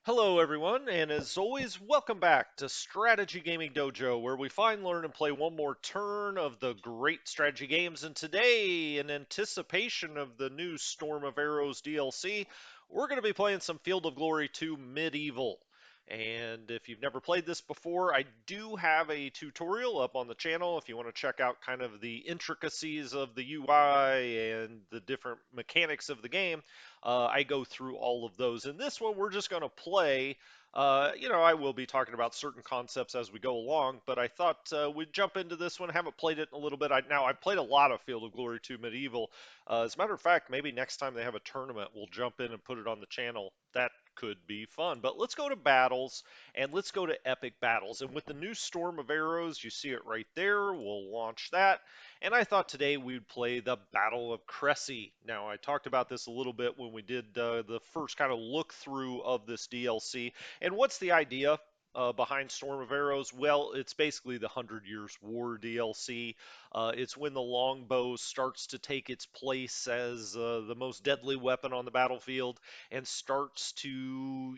Hello, everyone, and as always, welcome back to Strategy Gaming Dojo, where we find, learn, and play one more turn of the great strategy games. And today, in anticipation of the new Storm of Arrows DLC, we're going to be playing some Field of Glory 2 Medieval. And if you've never played this before, I do have a tutorial up on the channel if you want to check out kind of the intricacies of the UI and the different mechanics of the game. I go through all of those. In this one, we're just going to play. I will be talking about certain concepts as we go along, but I thought we'd jump into this one. I haven't played it in a little bit. I've played a lot of Field of Glory 2 Medieval. As a matter of fact, maybe next time they have a tournament, we'll jump in and put it on the channel. That could be fun. But let's go to battles and let's go to epic battles. And with the new Storm of Arrows, you see it right there. We'll launch that. And I thought today we'd play the Battle of Crecy. Now, I talked about this a little bit when we did the first kind of look through of this DLC. And what's the idea? Behind Storm of Arrows? Well, it's basically the 100 Years War DLC. It's when the longbow starts to take its place as the most deadly weapon on the battlefield and starts to,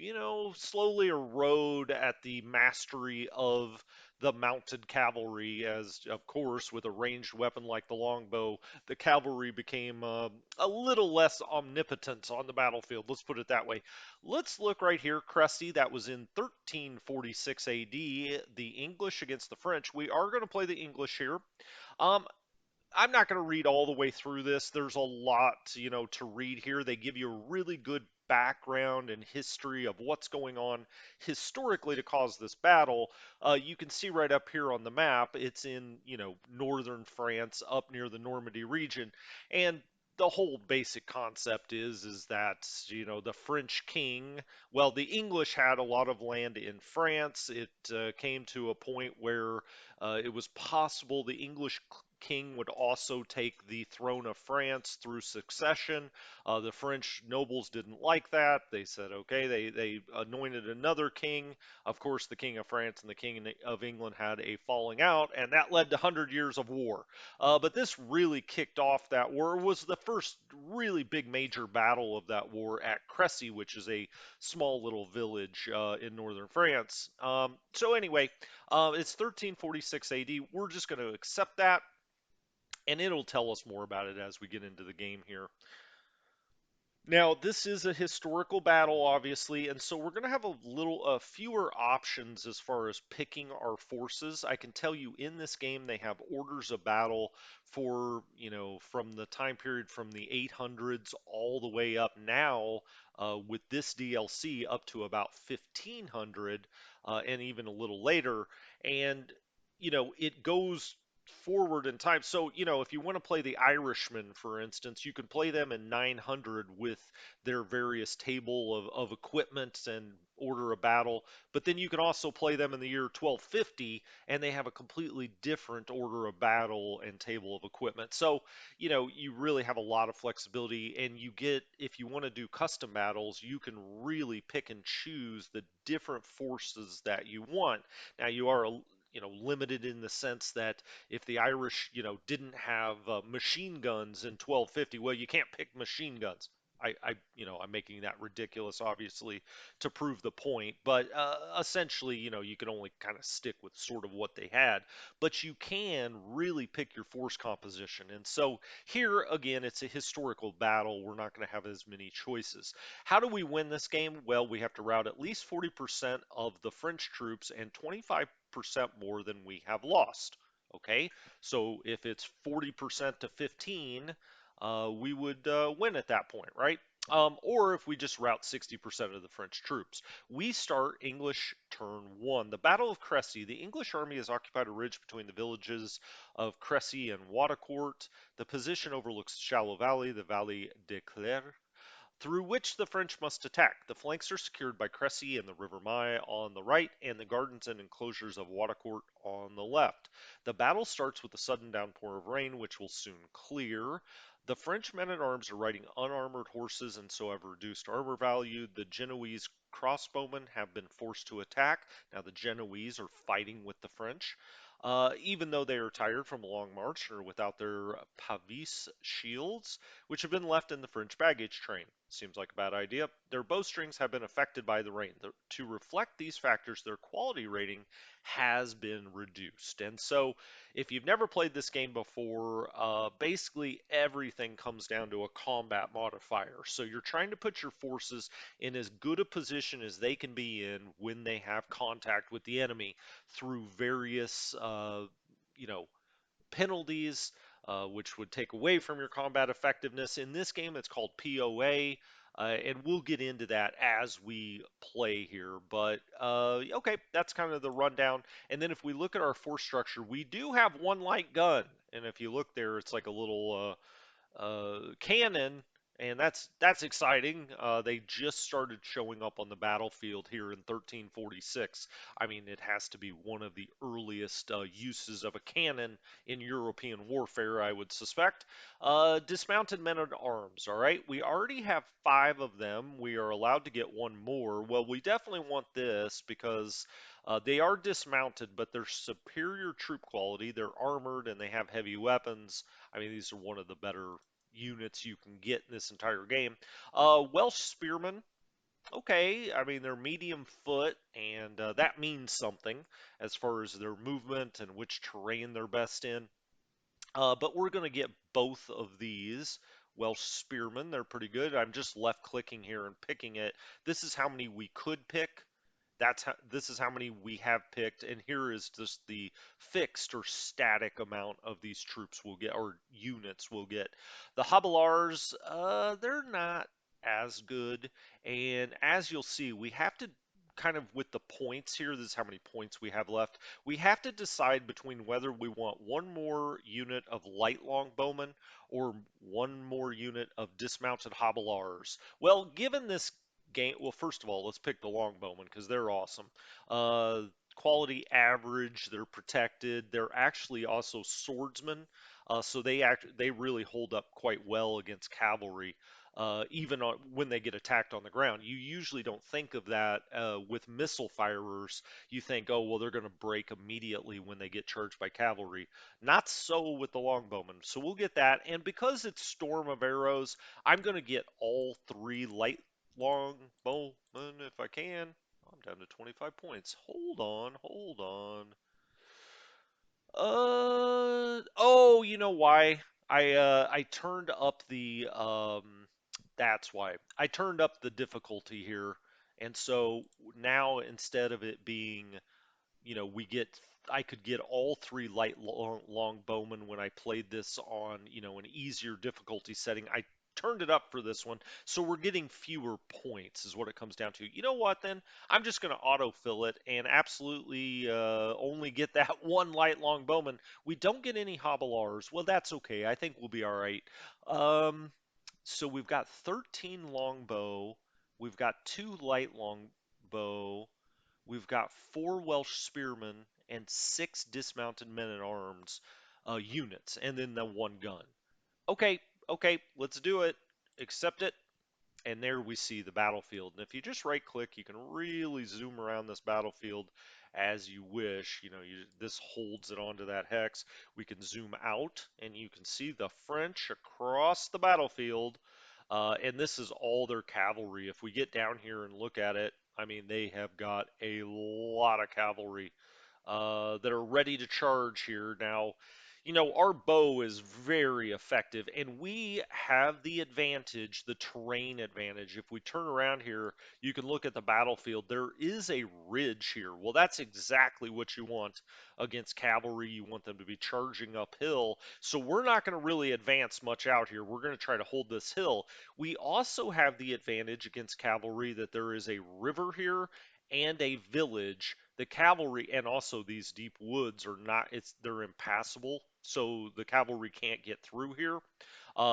slowly erode at the mastery of the mounted cavalry, as of course, with a ranged weapon like the longbow, the cavalry became a little less omnipotent on the battlefield. Let's put it that way. Let's look right here. Crecy, that was in 1346 AD, the English against the French. We are going to play the English here. Um, I'm not going to read all the way through this. There's a lot, to read here. They give you a really good background and history of what's going on historically to cause this battle. You can see right up here on the map, it's in, northern France, up near the Normandy region, and the whole basic concept is that the French king, well, the English had a lot of land in France. It came to a point where it was possible the English king would also take the throne of France through succession. The French nobles didn't like that. They said, okay, they anointed another king. Of course, the king of France and the king of England had a falling out, and that led to 100 years of war. But this really kicked off that war. It was the first really big major battle of that war at Crecy, which is a small little village in northern France. So anyway, it's 1346 AD. We're just going to accept that, and it'll tell us more about it as we get into the game here. Now, this is a historical battle, obviously, and so we're going to have fewer options as far as picking our forces. I can tell you in this game they have orders of battle for, from the time period from the 800s all the way up now with this DLC up to about 1500 and even a little later. And, it goes forward in time. So, if you want to play the Irishman, for instance, you can play them in 900 with their various table of equipment and order of battle. But then you can also play them in the year 1250, and they have a completely different order of battle and table of equipment. So, you really have a lot of flexibility, and you get, if you want to do custom battles, you can really pick and choose the different forces that you want. Now, you are limited in the sense that if the Irish, didn't have machine guns in 1250, well, you can't pick machine guns. I'm making that ridiculous, obviously, to prove the point. But essentially, you can only kind of stick with sort of what they had. But you can really pick your force composition. And so here, again, it's a historical battle. We're not going to have as many choices. How do we win this game? Well, we have to rout at least 40% of the French troops and 25% more than we have lost. Okay, so if it's 40% to 15, we would win at that point, right? Or if we just rout 60% of the French troops. We start English turn one. The Battle of Crecy. The English army has occupied a ridge between the villages of Crecy and Waudecourt. The position overlooks the shallow valley, the Valley de Clare, through which the French must attack. The flanks are secured by Crecy and the River Maye on the right, and the gardens and enclosures of Waudecourt on the left. The battle starts with a sudden downpour of rain, which will soon clear. The French men at arms are riding unarmored horses and so have reduced armor value. The Genoese crossbowmen have been forced to attack. Now the Genoese are fighting with the French. Even though they are tired from a long march and are without their pavis shields, which have been left in the French baggage train. Seems like a bad idea. Their bowstrings have been affected by the rain. To reflect these factors, their quality rating has been reduced. And so, if you've never played this game before, basically everything comes down to a combat modifier. So, you're trying to put your forces in as good a position as they can be in when they have contact with the enemy through various, you know, penalties, which would take away from your combat effectiveness. In this game, it's called POA, and we'll get into that as we play here. But okay, that's kind of the rundown. And then if we look at our force structure, we do have one light gun. And if you look there, it's like a little cannon, and that's exciting. They just started showing up on the battlefield here in 1346. I mean, it has to be one of the earliest uses of a cannon in European warfare, I would suspect. Dismounted Men at Arms. All right, we already have 5 of them. We are allowed to get one more. Well, we definitely want this because they are dismounted, but they're superior troop quality. They're armored and they have heavy weapons. I mean, these are one of the better units you can get in this entire game. Welsh Spearmen. Okay, I mean, they're medium foot, and that means something as far as their movement and which terrain they're best in. But we're going to get both of these. Welsh Spearmen, they're pretty good. I'm just left clicking here and picking it. This is how many we could pick. This is how many we have picked, and here is just the fixed or static amount of these troops we'll get, or units we'll get. The Hobilars, they're not as good, and as you'll see, we have to kind of with the points here, this is how many points we have left. We have to decide between whether we want one more unit of light longbowmen or one more unit of dismounted Hobilars. Well, given this game, well, first of all, let's pick the longbowmen because they're awesome. Uh, Quality average, they're protected. They're actually also swordsmen, so they really hold up quite well against cavalry. Even when they get attacked on the ground, you usually don't think of that with missile firers. You think, oh, well, they're going to break immediately when they get charged by cavalry. Not so with the longbowmen. So we'll get that. And because it's Storm of Arrows, I'm going to get all 3 light longbowmen if I can. I'm down to 25 points. Hold on, hold on. Oh, you know why? I turned up the that's why. I turned up the difficulty here. And so now instead of it being, we get I could get all 3 light long bowmen when I played this on, an easier difficulty setting. I turned it up for this one, so we're getting fewer points is what it comes down to. You know what then? I'm just going to autofill it and absolutely only get that one light long bowman. We don't get any Hobilars. Well, that's okay. I think we'll be all right. So we've got 13 longbow. We've got 2 light longbow. We've got 4 Welsh spearmen and 6 dismounted men at arms units, and then the 1 gun. Okay, okay, let's do it. Accept it. And there we see the battlefield. And if you just right click, you can really zoom around this battlefield as you wish. This holds it onto that hex. We can zoom out and you can see the French across the battlefield. And this is all their cavalry. If we get down here and look at it, I mean, they have got a lot of cavalry that are ready to charge here. Now, our bow is very effective, and we have the advantage, the terrain advantage. If we turn around here, you can look at the battlefield. There is a ridge here. Well, that's exactly what you want against cavalry. You want them to be charging uphill. So we're not going to really advance much out here. We're going to try to hold this hill. We also have the advantage against cavalry that there is a river here and a village. The cavalry and also these deep woods are not, they're impassable, so the cavalry can't get through here.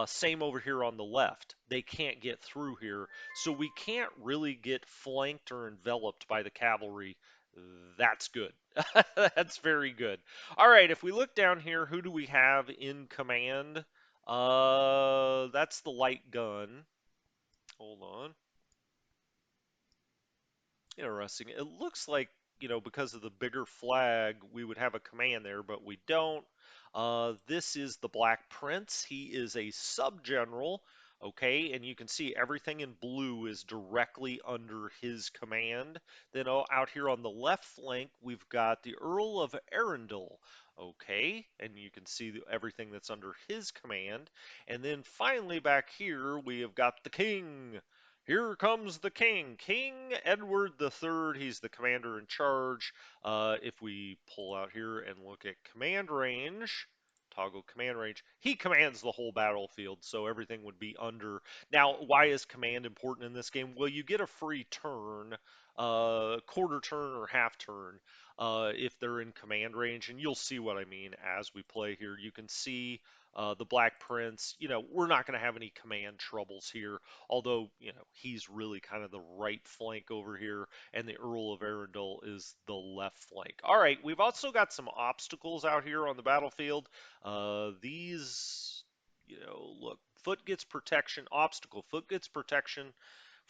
Same over here on the left. They can't get through here, so we can't really get flanked or enveloped by the cavalry. That's good. That's very good. All right, if we look down here, who do we have in command? That's the light gun. Hold on. Interesting. It looks like, because of the bigger flag, we would have a command there, but we don't. This is the Black Prince. He is a sub-general. Okay, and you can see everything in blue is directly under his command. Then out here on the left flank, we've got the Earl of Arundel. Okay, and you can see everything that's under his command. And then finally back here, we have got the king. Here comes the king, King Edward III. He's the commander in charge. If we pull out here and look at command range, toggle command range, he commands the whole battlefield, so everything would be under. Now, why is command important in this game? Well, you get a free turn, quarter turn or half turn, if they're in command range, and you'll see what I mean as we play here. You can see the Black Prince. We're not going to have any command troubles here, although, he's really kind of the right flank over here, and the Earl of Arundel is the left flank. All right, we've also got some obstacles out here on the battlefield. These, look, foot gets protection, obstacle, foot gets protection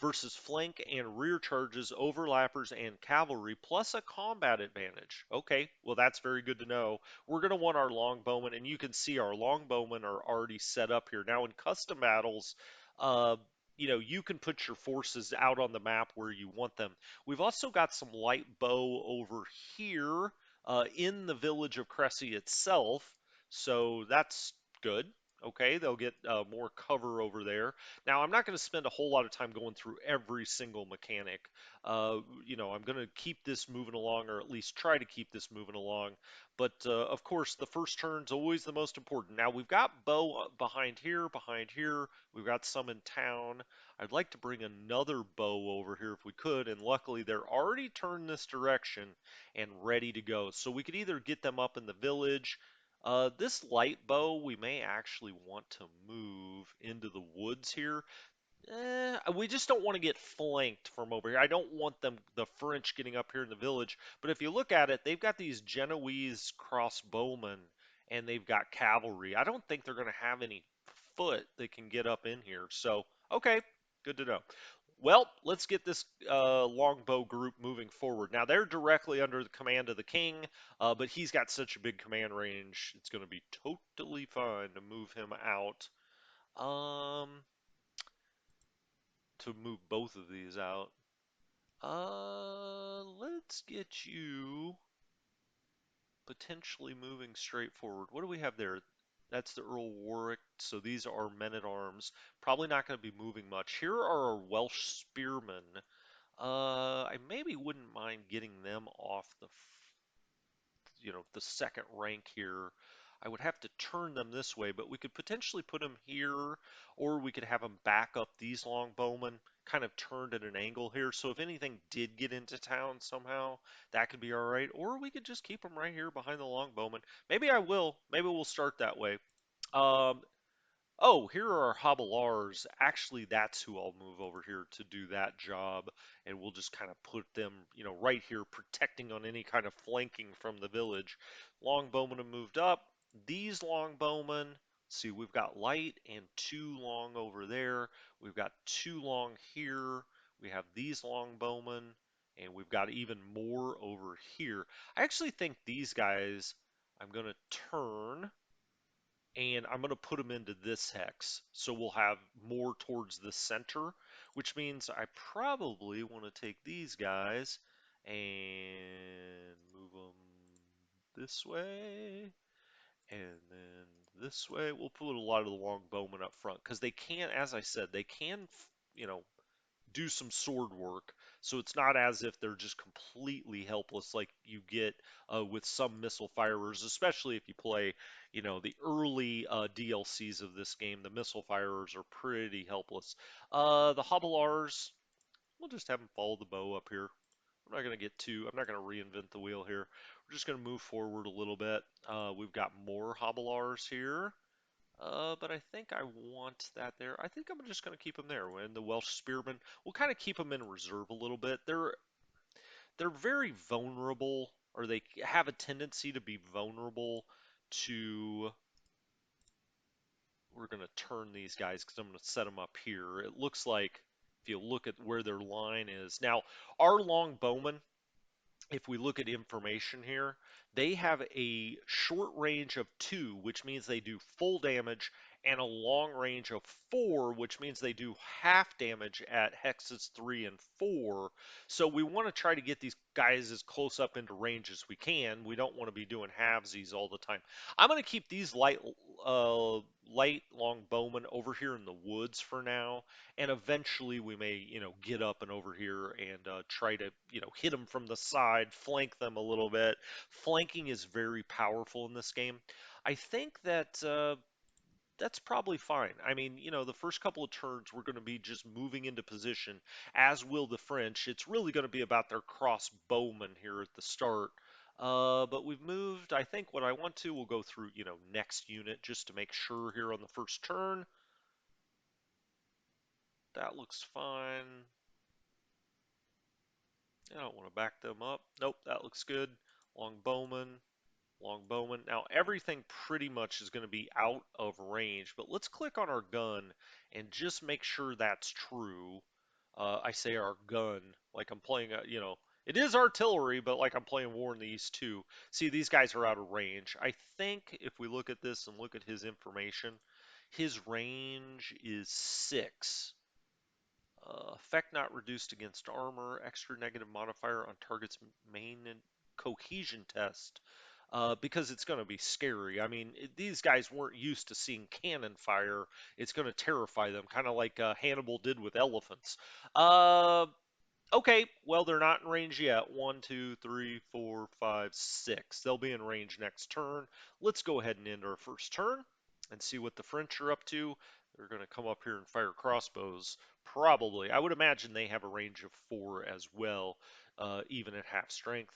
versus flank and rear charges, overlappers, and cavalry, plus a combat advantage. Okay, well, that's very good to know. We're going to want our longbowmen, and you can see our longbowmen are already set up here. Now, in custom battles, uh, you can put your forces out on the map where you want them. We've also got some light bow over here in the village of Crecy itself, so that's good. Okay, they'll get more cover over there. Now, I'm not going to spend a whole lot of time going through every single mechanic. I'm going to keep this moving along, or at least try to keep this moving along. But of course, the first turn's always the most important. Now, we've got bow behind here, behind here. We've got some in town. I'd like to bring another bow over here if we could, and luckily they're already turned this direction and ready to go. So we could either get them up in the village. This light bow, we may actually want to move into the woods here. We just don't want to get flanked from over here. I don't want the French, getting up here in the village. But if you look at it, they've got these Genoese crossbowmen, and they've got cavalry. I don't think they're going to have any foot that can get up in here. So, okay, good to know. Well, let's get this longbow group moving forward. Now, they're directly under the command of the king, but he's got such a big command range, it's going to be totally fine to move him out. Um, to move both of these out. Let's get you potentially moving straight forward. What do we have there? That's the Earl Warwick, so these are men at arms. Probably not going to be moving much. Here are our Welsh Spearmen. I maybe wouldn't mind getting them off the second rank here. I would have to turn them this way, but we could potentially put them here, or we could have them back up these longbowmen, kind of turned at an angle here. So if anything did get into town somehow, that could be all right. Or we could just keep them right here behind the longbowmen. Maybe I will. Maybe we'll start that way. Um, Oh, here are our Hobblars. Actually, that's who I'll move over here to do that job, and we'll just kind of put them, right here, protecting on any kind of flanking from the village. Longbowmen have moved up. These longbowmen, see, we've got light and 2 long over there. We've got 2 long here. We have these longbowmen, and we've got even more over here. I actually think these guys, I'm going to turn, and I'm going to put them into this hex. So we'll have more towards the center, which means I probably want to take these guys and move them this way, and then this way. We'll put a lot of the longbowmen up front because they can, as I said, they can, do some sword work. So it's not as if they're just completely helpless like you get with some missile firers, especially if you play, the early DLCs of this game. The missile firers are pretty helpless. The Hobblars, we'll just have them follow the bow up here. I'm not going to reinvent the wheel here. We're just going to move forward a little bit. We've got more Hobblars here. But I think I want that there. I think I'm just going to keep them there. And the Welsh Spearmen, we'll kind of keep them in reserve a little bit. They're very vulnerable, or they have a tendency to be vulnerable to. We're going to turn these guys because I'm going to set them up here. It looks like if you look at where their line is now, our longbowmen, if we look at information here, they have a short range of 2, which means they do full damage and a long range of 4, which means they do half damage at hexes 3 and 4. So we want to try to get these guys as close up into range as we can. We don't want to be doing halvesies all the time. I'm going to keep these light long bowmen over here in the woods for now, and eventually we may, get up and over here and try to, hit them from the side, flank them a little bit. Flanking is very powerful in this game. I think that that's probably fine. I mean, the first couple of turns we're going to be just moving into position, as will the French. It's really going to be about their crossbowmen here at the start. But we've moved. I think what I want to, we'll go through, next unit just to make sure here on the first turn. That looks fine. I don't want to back them up. Nope, that looks good. Longbowman. Longbowman. Now everything pretty much is going to be out of range, but let's click on our gun and just make sure that's true. I say our gun, like I'm playing it is artillery, but like I'm playing War in the East too. See, these guys are out of range. I think if we look at this and look at his information, his range is 6. Effect not reduced against armor, extra negative modifier on target's main and cohesion test. Because it's going to be scary. I mean, these guys weren't used to seeing cannon fire. It's going to terrify them, kind of like Hannibal did with elephants. Okay, well, they're not in range yet. 1, 2, 3, 4, 5, 6. They'll be in range next turn. Let's go ahead and end our first turn and see what the French are up to. They're going to come up here and fire crossbows. Probably. I would imagine they have a range of 4 as well, even at half strength.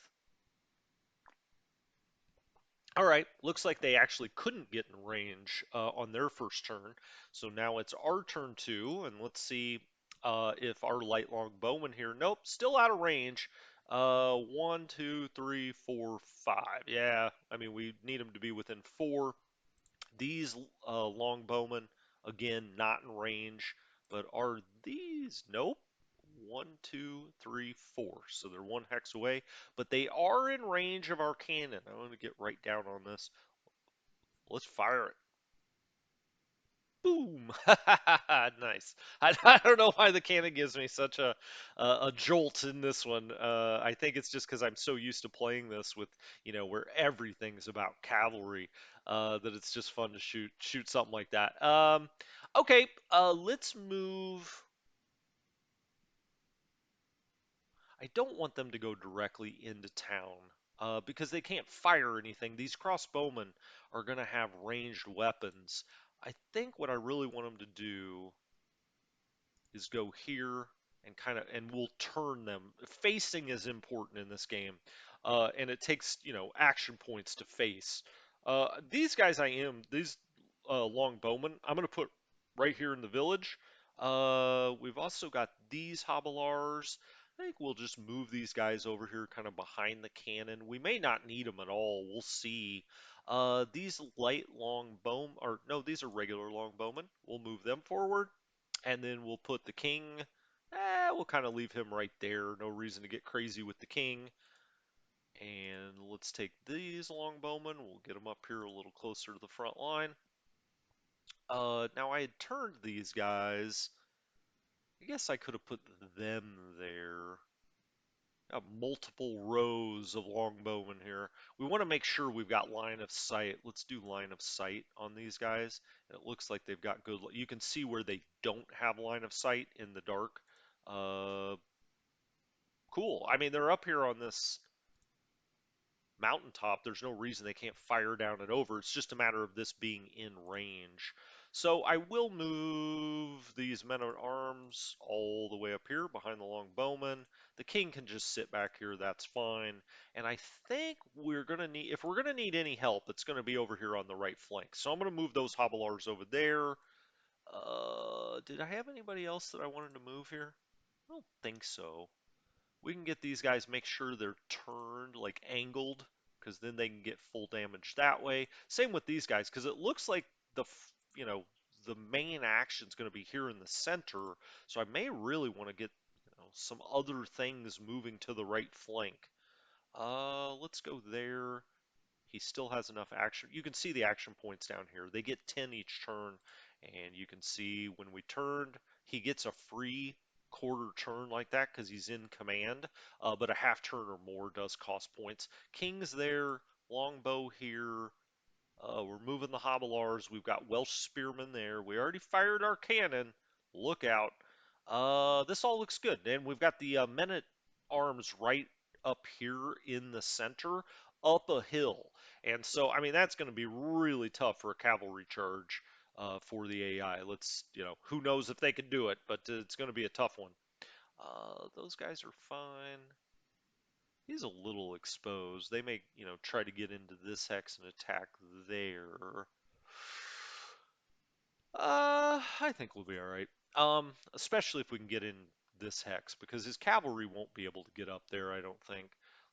All right, looks like they actually couldn't get in range on their first turn. So now it's our turn too, and let's see if our light long bowman here. Nope, still out of range. 1, 2, 3, 4, 5. Yeah, I mean we need them to be within 4. These long bowmen, again, not in range, but are these? Nope. 1, 2, 3, 4. So they're 1 hex away, but they are in range of our cannon. I want to get right down on this. Let's fire it. Boom! Nice. I don't know why the cannon gives me such a jolt in this one. I think it's just because I'm so used to playing this with, where everything's about cavalry, that it's just fun to shoot something like that. Okay, let's move. I don't want them to go directly into town because they can't fire anything. These crossbowmen are going to have ranged weapons. I think what I really want them to do is go here and and we'll turn them. Facing is important in this game, and it takes action points to face. These guys these long bowmen. I'm gonna put right here in the village. We've also got these hobilars. I think we'll just move these guys over here kind of behind the cannon. We may not need them at all. We'll see. These light long bowmen, or no, these are regular long bowmen. We'll move them forward. And then we'll put the king. We'll kind of leave him right there. No reason to get crazy with the king. And let's take these longbowmen. We'll get them up here a little closer to the front line. Now I had turned these guys. I guess I could have put them there. Got multiple rows of longbowmen here. We want to make sure we've got line of sight. Let's do line of sight on these guys. It looks like they've got good. You can see where they don't have line of sight in the dark. Uh, cool. I mean, they're up here on this mountaintop. There's no reason they can't fire down and over. It's just a matter of this being in range. So I will move these men at arms all the way up here behind the long bowman. The king can just sit back here. That's fine. And I think we're going to need, if we're going to need any help, it's going to be over here on the right flank. So I'm going to move those hobilars over there. Did I have anybody else that I wanted to move here? I don't think so. We can get these guys, make sure they're turned, like angled, because then they can get full damage that way. Same with these guys, because it looks like the main action is going to be here in the center. So I may really want to get, some other things moving to the right flank. Let's go there. He still has enough action. You can see the action points down here. They get 10 each turn, And you can see when we turned, he gets a free quarter turn like that because he's in command, but a half turn or more does cost points. King's there, longbow here. We're moving the Hobilars. We've got Welsh Spearmen there. We already fired our cannon. Look out. This all looks good. And we've got the men at arms right up here in the center, up a hill. And so, I mean, that's going to be really tough for a cavalry charge for the AI. Who knows if they can do it, but it's going to be a tough one. Those guys are fine. He's a little exposed. They may, try to get into this hex and attack there. I think we'll be all right. Especially if we can get in this hex, because his cavalry won't be able to get up there, I don't think.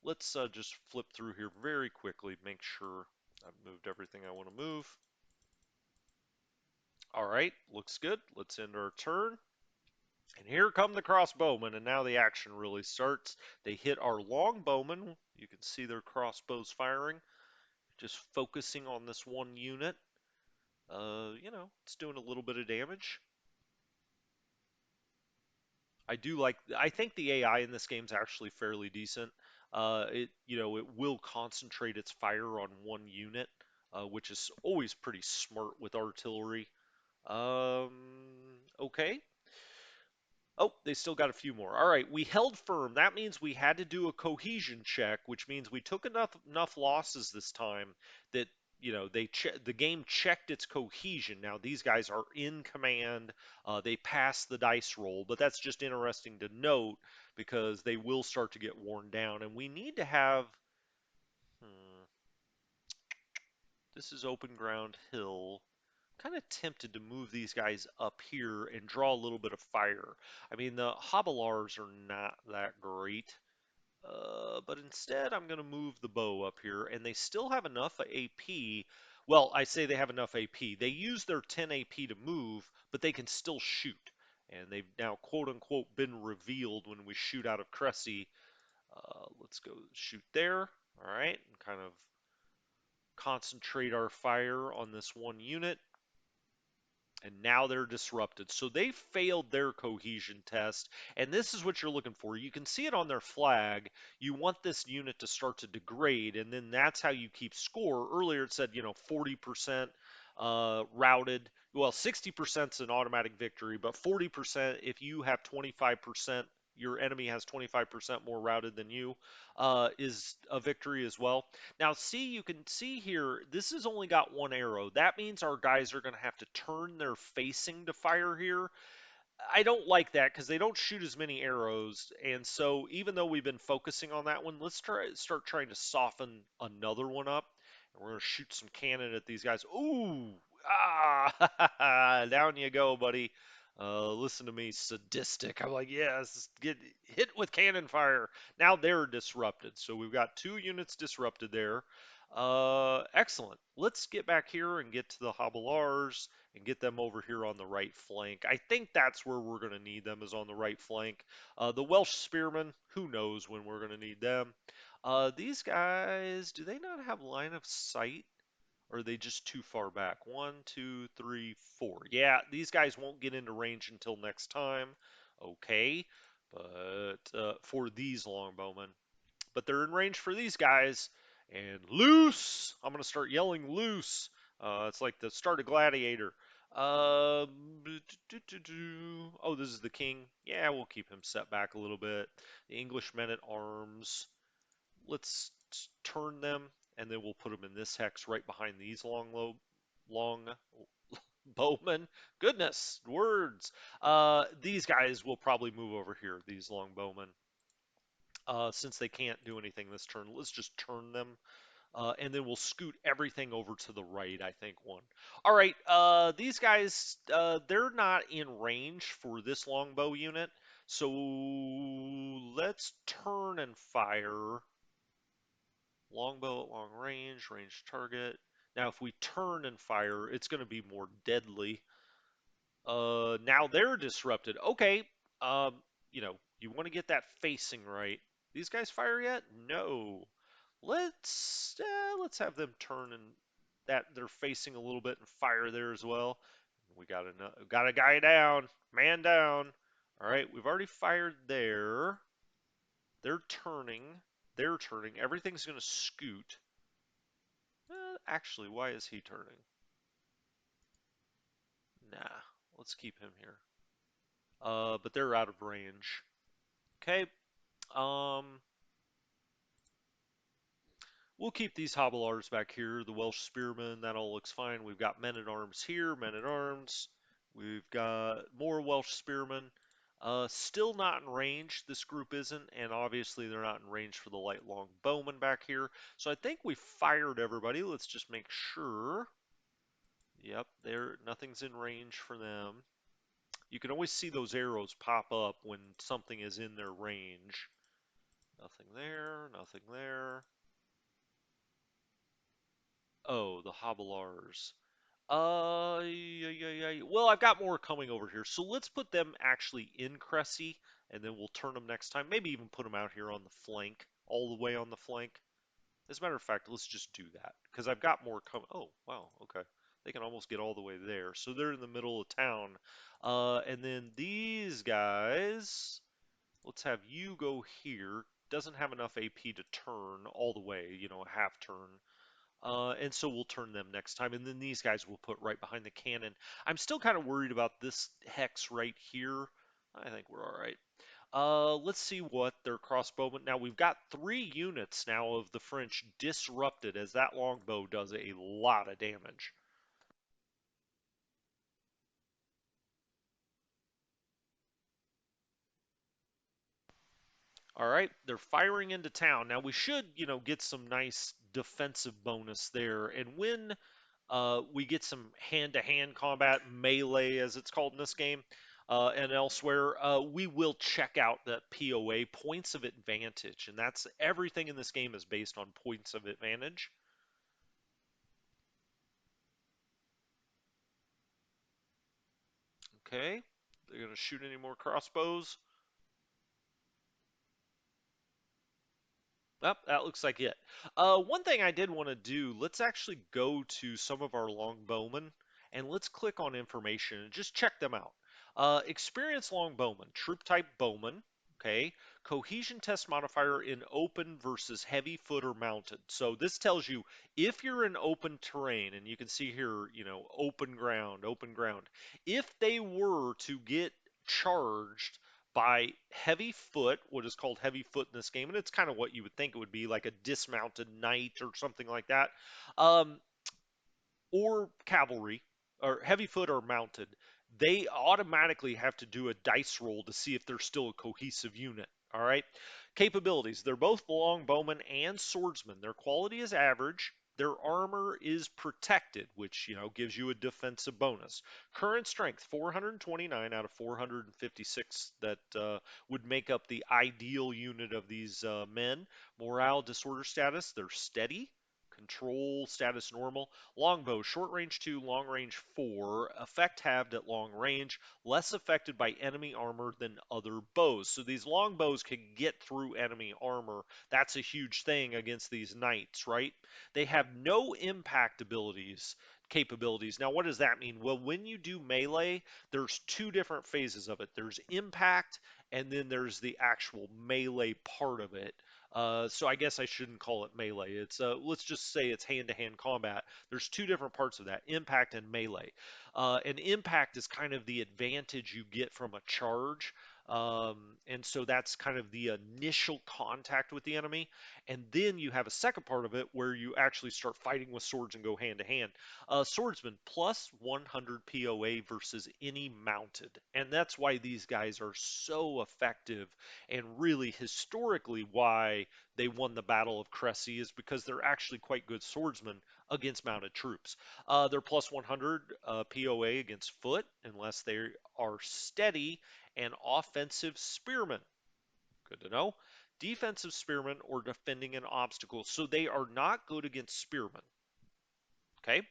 Let's just flip through here very quickly, make sure I've moved everything I want to move. All right, looks good. Let's end our turn. And here come the crossbowmen, and now the action really starts. They hit our longbowmen. You can see their crossbows firing. Just focusing on this one unit. It's doing a little bit of damage. I think the AI in this game is actually fairly decent. It will concentrate its fire on one unit, which is always pretty smart with artillery. Okay. Oh, they still got a few more. All right, we held firm. That means we had to do a cohesion check, which means we took enough losses this time that the game checked its cohesion. Now these guys are in command. They passed the dice roll, but that's just interesting to note because they will start to get worn down, and we need to have. Hmm, this is open ground hill. Kind of tempted to move these guys up here and draw a little bit of fire. I mean, the Hobilars are not that great, but instead I'm going to move the bow up here, and they still have enough AP. Well, I say they have enough AP. They use their 10 AP to move, but they can still shoot. And they've now, quote unquote, been revealed when we shoot out of Crecy. Let's go shoot there. All right, and kind of concentrate our fire on this one unit. And now they're disrupted. So they failed their cohesion test, and this is what you're looking for. You can see it on their flag. You want this unit to start to degrade, and then that's how you keep score. Earlier it said, 40% routed. Well, 60% is an automatic victory, but 40% if you have 25%, your enemy has 25% more routed than you, is a victory as well. Now, see, you can see here, this has only got one arrow. That means our guys are going to have to turn their facing to fire here. I don't like that because they don't shoot as many arrows. And so even though we've been focusing on that one, let's start trying to soften another one up. And we're going to shoot some cannon at these guys. Ooh, down you go, buddy. Listen to me, sadistic. I'm like, yes, get hit with cannon fire. Now they're disrupted. So we've got 2 units disrupted there. Excellent. Let's get back here and get to the Hobilars and get them over here on the right flank. I think that's where we're going to need them, is on the right flank. The Welsh Spearmen, who knows when we're going to need them. These guys, do they not have line of sight? Or are they just too far back? 1, 2, 3, 4. Yeah, these guys won't get into range until next time. Okay, but for these longbowmen. But they're in range for these guys. And loose! I'm going to start yelling loose. It's like the start of Gladiator. Oh, this is the king. Yeah, we'll keep him set back a little bit. The English men at arms. Let's turn them, and then we'll put them in this hex right behind these long bowmen. Goodness, words. These guys will probably move over here, these long bowmen. Since they can't do anything this turn, let's just turn them. And then we'll scoot everything over to the right, I think, one. All right, these guys, they're not in range for this longbow unit. So let's turn and fire. Longbow at long range, range target. Now, if we turn and fire, it's going to be more deadly. Now they're disrupted. Okay, you want to get that facing right. These guys fire yet? No. Let's have them turn and that they're facing a little bit and fire there as well. got a guy down, man down. All right, we've already fired there. They're turning. They're turning. Everything's going to scoot. Actually, why is he turning? Nah, let's keep him here. But they're out of range. Okay. Um, we'll keep these Hobblears back here. The Welsh Spearmen, that all looks fine. We've got men at arms here, men at arms. We've got more Welsh Spearmen. Still not in range. This group isn't, and obviously they're not in range for the light long bowmen back here. So I think we fired everybody. Let's just make sure. Yep, nothing's in range for them. You can always see those arrows pop up when something is in their range. Nothing there, nothing there. Oh, the Hobblears. Yeah. Well, I've got more coming over here. So let's put them actually in Crecy, and then we'll turn them next time. Maybe even put them out here on the flank, all the way on the flank. As a matter of fact, let's just do that, because I've got more coming. Oh, wow, okay. They can almost get all the way there. So they're in the middle of town. And then these guys, let's have you go here. Doesn't have enough AP to turn all the way, a half turn. And so we'll turn them next time. And then these guys we'll put right behind the cannon. I'm still kind of worried about this hex right here. I think we're all right. Let's see what their crossbowmen. Now we've got 3 units now of the French disrupted, as that longbow does a lot of damage. All right, they're firing into town. Now we should, get some nice defensive bonus there. And when we get some hand-to-hand combat, melee as it's called in this game, and elsewhere, we will check out the POA, points of advantage. And that's everything in this game is based on points of advantage. Okay, they're going to shoot any more crossbows. Yep, that looks like it. One thing I did want to do, let's actually go to some of our longbowmen and let's click on information and just check them out. Experienced longbowman, troop type bowman, okay. Cohesion test modifier in open versus heavy foot or mounted. So this tells you if you're in open terrain, and you can see here, open ground, open ground. If they were to get charged by heavy foot, what is called heavy foot in this game, and it's kind of what you would think it would be, like a dismounted knight or something like that, um, or cavalry, or heavy foot or mounted, they automatically have to do a dice roll to see if they're still a cohesive unit. All right. Capabilities. They're both longbowmen and swordsmen. Their quality is average. Their armor is protected, which, gives you a defensive bonus. Current strength, 429 out of 456. That would make up the ideal unit of these men. Morale, disorder status, they're steady. Control status normal. Longbow, short range 2, long range 4. Effect halved at long range. Less affected by enemy armor than other bows. So these longbows can get through enemy armor. That's a huge thing against these knights, right? They have no impact capabilities. Now, what does that mean? Well, when you do melee, there's 2 different phases of it. There's impact, and then there's the actual melee part of it. So I guess I shouldn't call it melee. It's let's just say it's hand-to-hand combat. There's 2 different parts of that: impact and melee. And impact is kind of the advantage you get from a charge. And so that's kind of the initial contact with the enemy. And then you have a second part of it where you actually start fighting with swords and go hand to hand. Swordsman plus 100 POA versus any mounted. And that's why these guys are so effective, and really historically why they won the Battle of Crecy is because they're actually quite good swordsmen against mounted troops. They're plus 100 POA against foot unless they are steady and offensive spearmen. Good to know. Defensive spearmen or defending an obstacle. So they are not good against spearmen. Okay.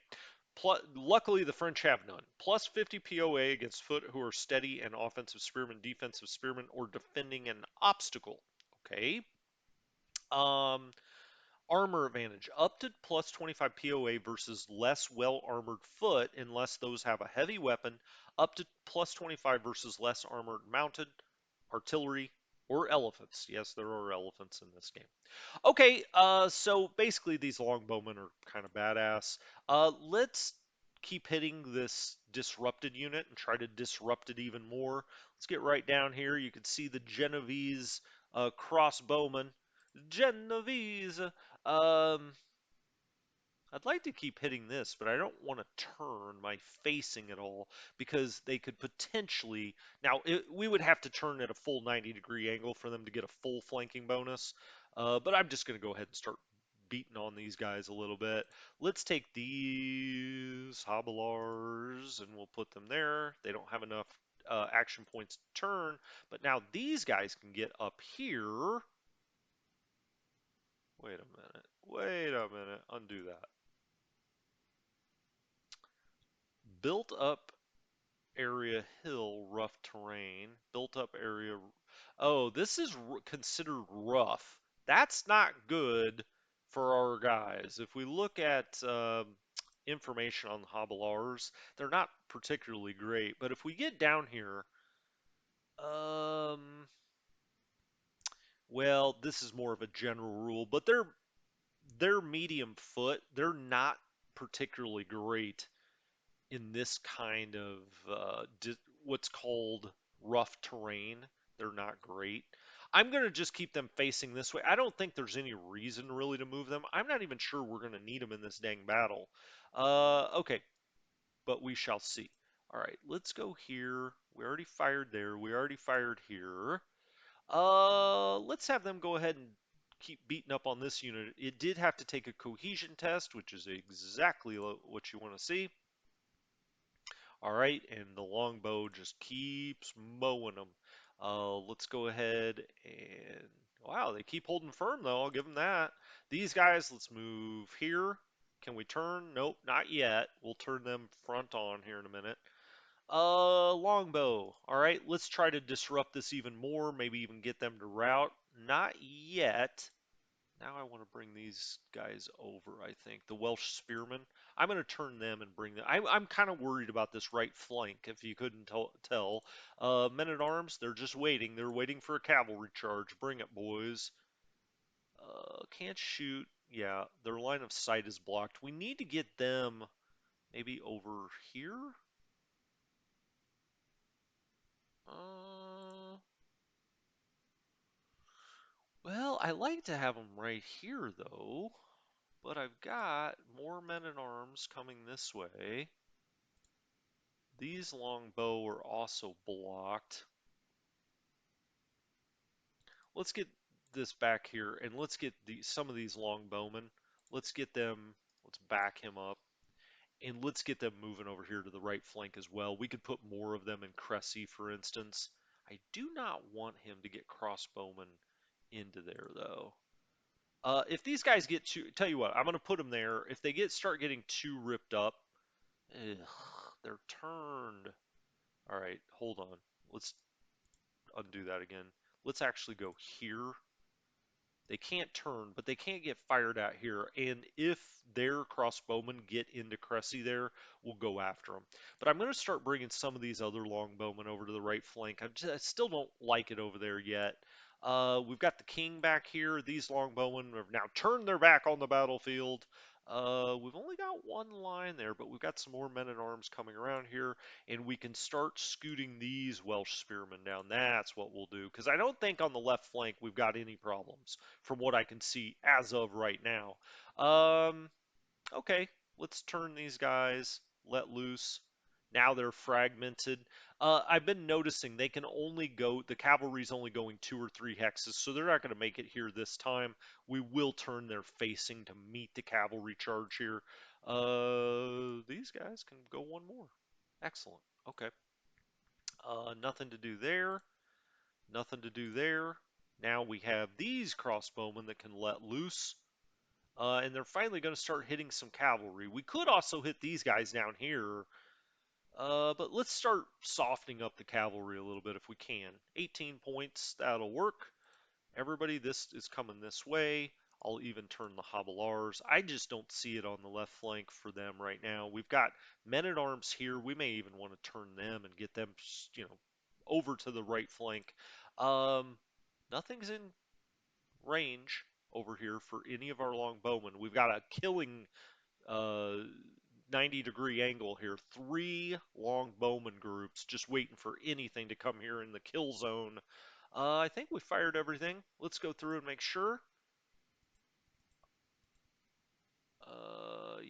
Luckily, the French have none. Plus 50 POA against foot who are steady and offensive spearmen, defensive spearmen, or defending an obstacle. Okay. Um, Armor advantage. Up to plus 25 POA versus less well-armored foot unless those have a heavy weapon. Up to plus 25 versus less armored mounted, artillery, or elephants. Yes, there are elephants in this game. Okay, so basically these longbowmen are kind of badass. Let's keep hitting this disrupted unit and try to disrupt it even more. Let's get right down here. You can see the Genovese crossbowmen. Genovese. Um, I'd like to keep hitting this, but I don't want to turn my facing at all because they could potentially. Now, we would have to turn at a full 90-degree angle for them to get a full flanking bonus. But I'm just going to go ahead and start beating on these guys a little bit. Let's take these Hobilars and we'll put them there. They don't have enough action points to turn, but now these guys can get up here. Wait a minute. Wait a minute. Undo that. Built up area hill, rough terrain. Built up area. Oh, this is considered rough. That's not good for our guys. If we look at information on the Hobilars, they're not particularly great. But if we get down here, well, this is more of a general rule, but they're medium foot. They're not particularly great in this kind of what's called rough terrain. They're not great. I'm going to just keep them facing this way. I don't think there's any reason really to move them. I'm not even sure we're going to need them in this dang battle. Okay, but we shall see. All right, let's go here. We already fired there. We already fired here. Let's have them go ahead and keep beating up on this unit. It did have to take a cohesion test, which is exactly what you want to see. All right, and the longbow just keeps mowing them. Let's go ahead and wow, they keep holding firm though. I'll give them that. These guys, let's move here. Can we turn? Nope, not yet. We'll turn them front on here in a minute. Longbow. All right, let's try to disrupt this even more. Maybe even get them to rout. Not yet. Now I want to bring these guys over, I think. The Welsh Spearmen. I'm going to turn them and bring them. I'm kind of worried about this right flank, if you couldn't tell. Men at Arms, they're just waiting. They're waiting for a cavalry charge. Bring it, boys. Can't shoot. Yeah, their line of sight is blocked. We need to get them maybe over here. Uh, well, I like to have them right here, though. But I've got more men at arms coming this way. These longbow are also blocked. Let's get this back here and let's get some of these longbowmen. Let's get them, let's back him up and let's get them moving over here to the right flank as well. We could put more of them in Crecy, for instance. I do not want him to get crossbowmen into there though. If these guys get too, tell you what, I'm going to put them there. If they start getting too ripped up, ugh, they're turned. All right, hold on. Let's undo that again. Let's actually go here. They can't turn, but they can't get fired at here. And if their crossbowmen get into Crecy there, we'll go after them. But I'm going to start bringing some of these other longbowmen over to the right flank. I still don't like it over there yet. We've got the king back here. These longbowmen have now turned their back on the battlefield. We've only got one line there, but we've got some more men at arms coming around here, and we can start scooting these Welsh spearmen down. That's what we'll do, because I don't think on the left flank we've got any problems from what I can see as of right now. Okay, let's turn these guys, let loose. Now they're fragmented. I've been noticing they can only go, the cavalry's only going 2 or 3 hexes, so they're not going to make it here this time. We will turn their facing to meet the cavalry charge here. These guys can go one more. Excellent. Okay. Nothing to do there. Nothing to do there. Now we have these crossbowmen that can let loose. And they're finally going to start hitting some cavalry. We could also hit these guys down here. But let's start softening up the cavalry a little bit if we can. 18 points, that'll work. Everybody, this is coming this way. I'll even turn the Hobilars. I just don't see it on the left flank for them right now. We've got men-at-arms here. We may even want to turn them and get them, over to the right flank. Um, Nothing's in range over here for any of our longbowmen. We've got a killing uh, 90-degree angle here. 3 longbowman groups just waiting for anything to come here in the kill zone. I think we fired everything. Let's go through and make sure.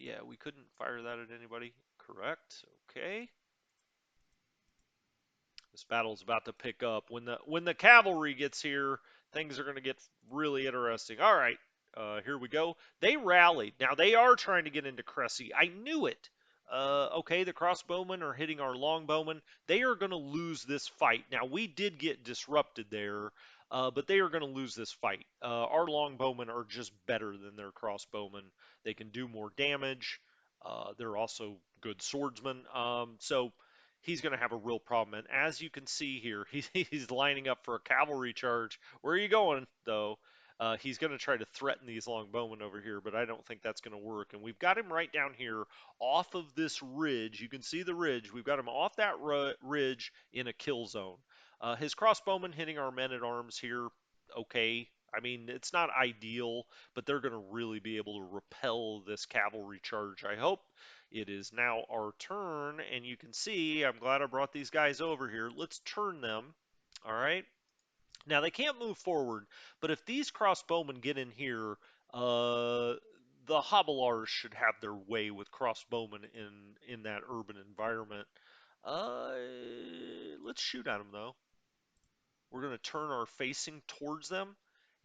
Yeah, we couldn't fire that at anybody. Correct. Okay. This battle's about to pick up. When the cavalry gets here, things are going to get really interesting. All right, here we go. They rallied. Now they are trying to get into Crecy. I knew it. Okay, the crossbowmen are hitting our longbowmen. They are going to lose this fight. Now we did get disrupted there, but they are going to lose this fight. Our longbowmen are just better than their crossbowmen. They can do more damage. They're also good swordsmen. So he's going to have a real problem. And as you can see here, he's lining up for a cavalry charge. Where are you going, though? He's going to try to threaten these longbowmen over here, but I don't think that's going to work. And we've got him right down here off of this ridge. You can see the ridge. We've got him off that ridge in a kill zone. His crossbowmen hitting our men-at-arms here, okay. I mean, it's not ideal, but they're going to really be able to repel this cavalry charge, I hope. It is now our turn, and you can see, I'm glad I brought these guys over here. Let's turn them, all right? Now, they can't move forward, but if these crossbowmen get in here, the Hobilars should have their way with crossbowmen in that urban environment. Uh, let's shoot at them, though. We're going to turn our facing towards them.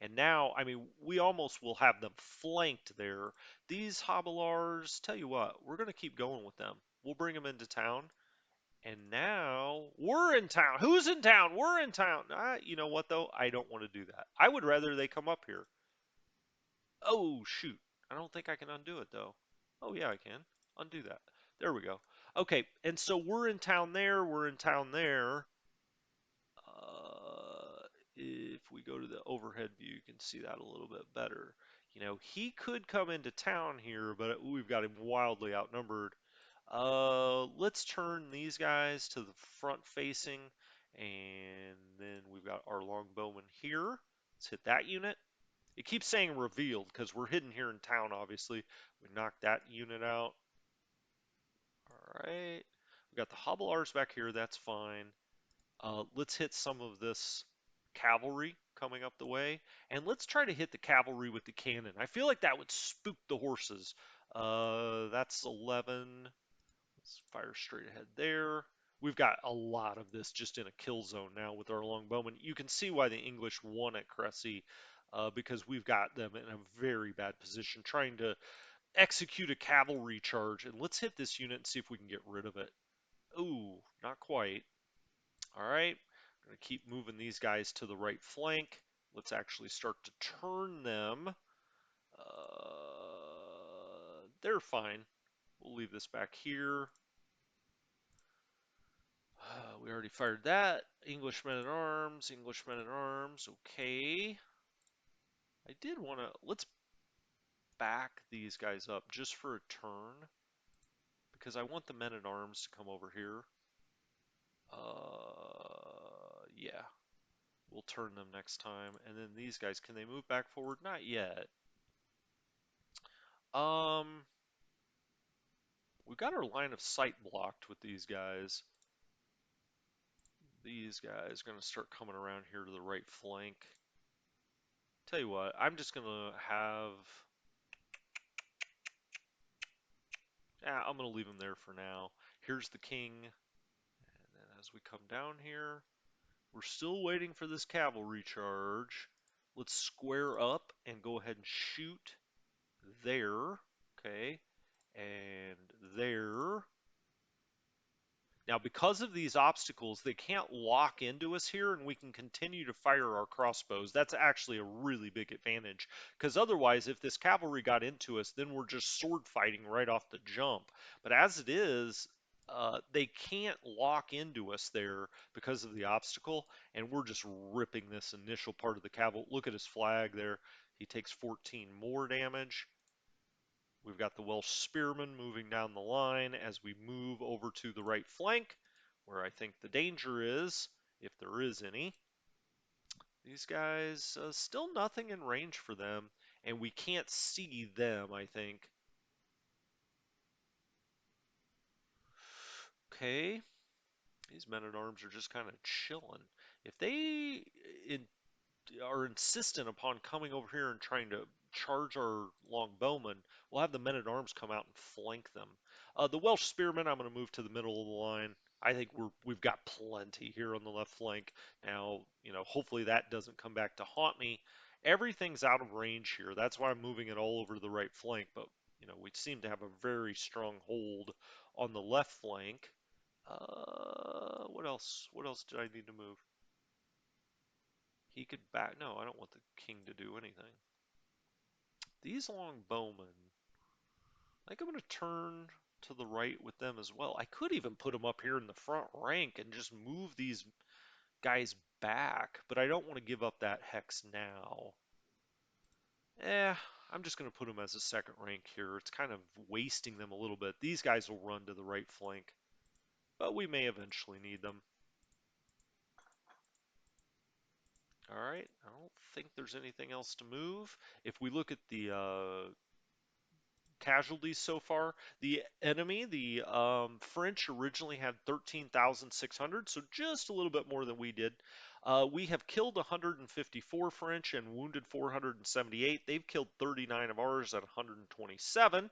And now, I mean, we almost will have them flanked there. These Hobilars, tell you what, we're going to keep going with them. We'll bring them into town. And now we're in town. Who's in town? We're in town. You know what, though? I don't want to do that. I would rather they come up here. Oh, shoot. I don't think I can undo it, though. Oh, yeah, I can. Undo that. There we go. Okay, and so we're in town there. We're in town there. If we go to the overhead view, you can see that a little bit better. You know, he could come into town here, but we've got him wildly outnumbered. Let's turn these guys to the front facing, and then we've got our longbowman here. Let's hit that unit. It keeps saying revealed because we're hidden here in town, obviously. We knocked that unit out. All right. We got the Hobilars back here. That's fine. Let's hit some of this cavalry coming up the way, and let's try to hit the cavalry with the cannon. I feel like that would spook the horses. That's 11. Let's fire straight ahead there. We've got a lot of this just in a kill zone now with our longbowmen. You can see why the English won at Crecy, because we've got them in a very bad position trying to execute a cavalry charge. And let's hit this unit and see if we can get rid of it. Ooh, not quite. All right, I'm going to keep moving these guys to the right flank. Let's actually start to turn them. They're fine. We'll leave this back here. We already fired that. Englishmen at arms, Englishmen at arms. Okay. I did want to, let's back these guys up just for a turn because I want the men at arms to come over here. Yeah. We'll turn them next time. And then these guys, can they move back forward? Not yet. We got our line of sight blocked with these guys. These guys are going to start coming around here to the right flank. Tell you what, I'm just going to have... Yeah, I'm going to leave him there for now. Here's the king. And then as we come down here, we're still waiting for this cavalry charge. Let's square up and go ahead and shoot there. Okay. And there. Now, because of these obstacles, they can't lock into us here, and we can continue to fire our crossbows. That's actually a really big advantage, because otherwise, if this cavalry got into us, then we're just sword fighting right off the jump. But as it is, they can't lock into us there because of the obstacle, and we're just ripping this initial part of the cavalry. Look at his flag there. He takes 14 more damage. We've got the Welsh Spearmen moving down the line as we move over to the right flank, where I think the danger is, if there is any. These guys, still nothing in range for them, and we can't see them, I think. Okay, these men-at-arms are just kind of chilling. If they are insistent upon coming over here and trying to charge our longbowmen, we'll have the men-at-arms come out and flank them. The Welsh Spearmen, I'm going to move to the middle of the line. I think we've got plenty here on the left flank. Now, hopefully that doesn't come back to haunt me. Everything's out of range here. That's why I'm moving it all over to the right flank, but we seem to have a very strong hold on the left flank. What else? What else did I need to move? He could back. No, I don't want the king to do anything. These long bowmen, I think I'm going to turn to the right with them as well. I could even put them up here in the front rank and just move these guys back, but I don't want to give up that hex now. I'm just going to put them as a second rank here. It's kind of wasting them a little bit. These guys will run to the right flank, but we may eventually need them. All right, I don't think there's anything else to move. If we look at the casualties so far. The enemy, the French, originally had 13,600, so just a little bit more than we did. We have killed 154 French and wounded 478. They've killed 39 of ours at 127.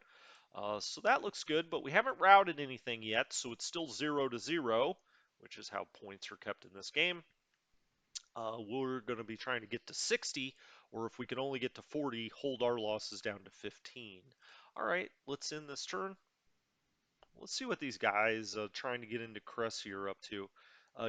So that looks good, but we haven't routed anything yet, so it's still 0-0, which is how points are kept in this game. We're going to be trying to get to 60, or if we can only get to 40, hold our losses down to 15. All right, let's end this turn. Let's see what these guys trying to get into Crecy are up to.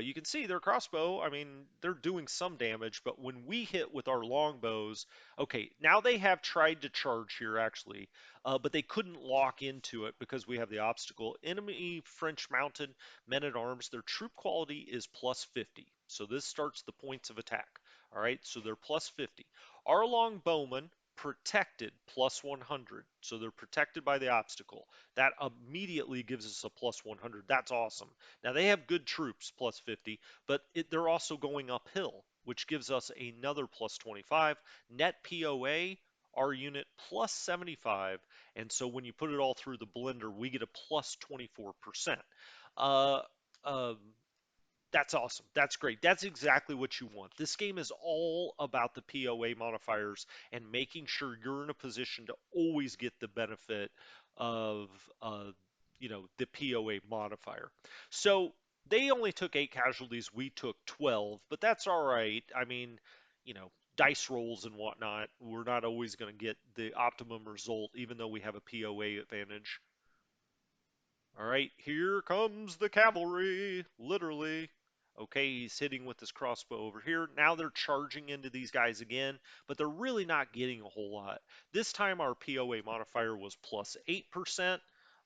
You can see their crossbow, I mean, they're doing some damage, but when we hit with our longbows, okay, now they have tried to charge here actually, but they couldn't lock into it because we have the obstacle. Enemy French mounted men-at-arms, their troop quality is plus 50. So this starts the points of attack. All right, so they're plus 50. Our longbowmen protected plus 100. So they're protected by the obstacle. That immediately gives us a plus 100. That's awesome. Now they have good troops, plus 50, but they're also going uphill, which gives us another plus 25. Net POA, our unit plus 75. And so when you put it all through the blender, we get a plus 24%. Uh, um, that's awesome. That's great. That's exactly what you want. This game is all about the POA modifiers and making sure you're in a position to always get the benefit of, the POA modifier. So they only took 8 casualties. We took 12, but that's all right. I mean, dice rolls and whatnot. We're not always going to get the optimum result, even though we have a POA advantage. All right, here comes the cavalry, literally. Okay, he's hitting with his crossbow over here. Now they're charging into these guys again, but they're really not getting a whole lot. This time our POA modifier was plus 8%.